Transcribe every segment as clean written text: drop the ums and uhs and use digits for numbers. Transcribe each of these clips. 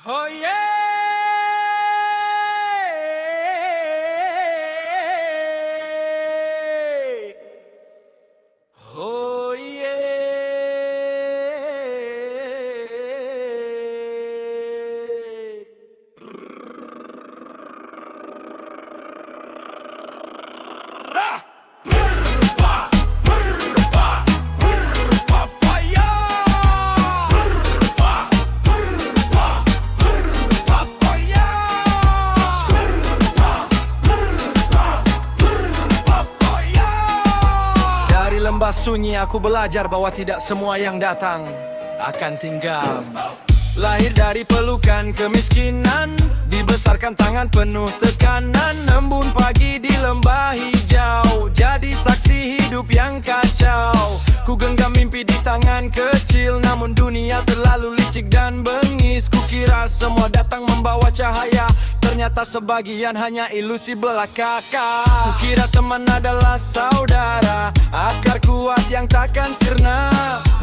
Oh yeah. Oh yeah. Ah! Lembah sunyi aku belajar bahwa tidak semua yang datang akan tinggal. Lahir dari pelukan kemiskinan, dibesarkan tangan penuh tekanan. Embun pagi di lembah hijau, jadi saksi hidup yang kacau. Ku genggam mimpi di tangan kecil, namun dunia terlalu licik dan bengis. Kukira semua datang membawa cahaya, ternyata sebagian hanya ilusi belaka. Kukira teman adalah saudara, akar kuat yang takkan sirna.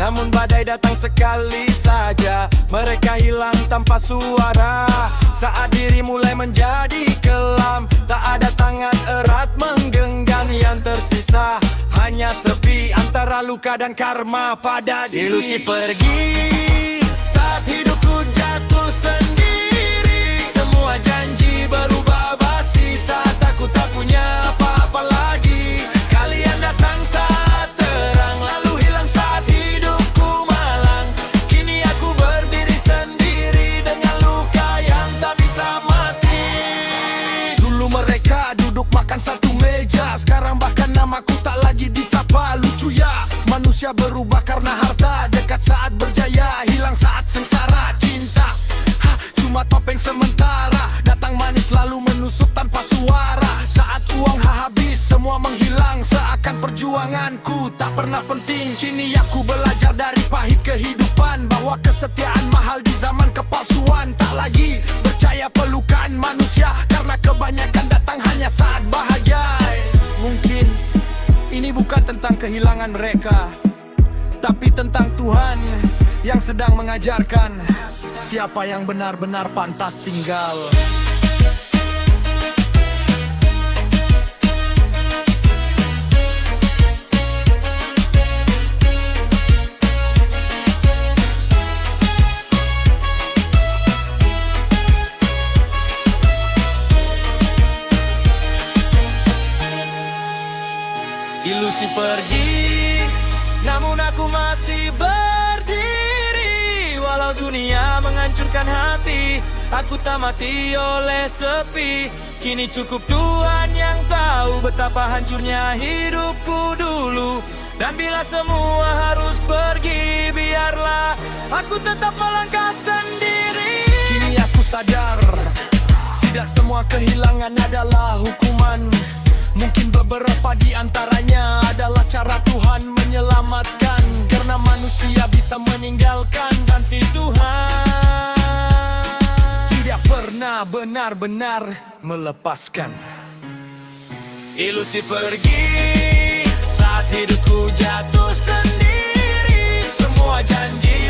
Namun badai datang sekali saja, mereka hilang tanpa suara. Saat diri mulai menjadi kelam, tak ada tangan erat menggenggam. Yang tersisa hanya sepi antara luka dan karma pada diri. Ilusi pergi saat hidupku jatuh sendiri. Semua janji berubah basi saat aku tak punya apa-apa lagi. Kalian datang saat terang, lalu hilang saat hidupku malang. Kini aku berdiri sendiri dengan luka yang tak bisa mati. Dulu mereka duduk makan satu meja, sekarang bahkan namaku tak lagi disapa. Lucu ya, manusia berubah karena harta, dekat saat berjaya, hilang saat sengsara. Cinta cuma topeng sementara, datang manis lalu menusuk tanpa suara. Saat uang habis semua menghilang, seakan perjuanganku tak pernah penting. Kini aku belajar dari pahit kehidupan, bahwa kesetiaan mahal di zaman kepalsuan. Tak lagi percaya pelukan manusia, karena kebanyakan datang hanya saat bahagia. Mungkin ini bukan tentang kehilangan mereka, tapi tentang Tuhan yang sedang mengajarkan siapa yang benar-benar pantas tinggal. Ilusi pergi, namun aku masih berdiri. Walau dunia menghancurkan hati, aku tak mati oleh sepi. Kini cukup Tuhan yang tahu betapa hancurnya hidupku dulu. Dan bila semua harus pergi, biarlah aku tetap melangkah sendiri. Kini aku sadar, tidak semua kehilangan adalah hukuman. Mungkin beberapa di antaranya adalah cara Tuhan menyelamatkan, karena manusia bisa meninggalkan, nanti Tuhan tidak pernah benar-benar melepaskan. Ilusi pergi saat hidupku jatuh sendiri. Semua janji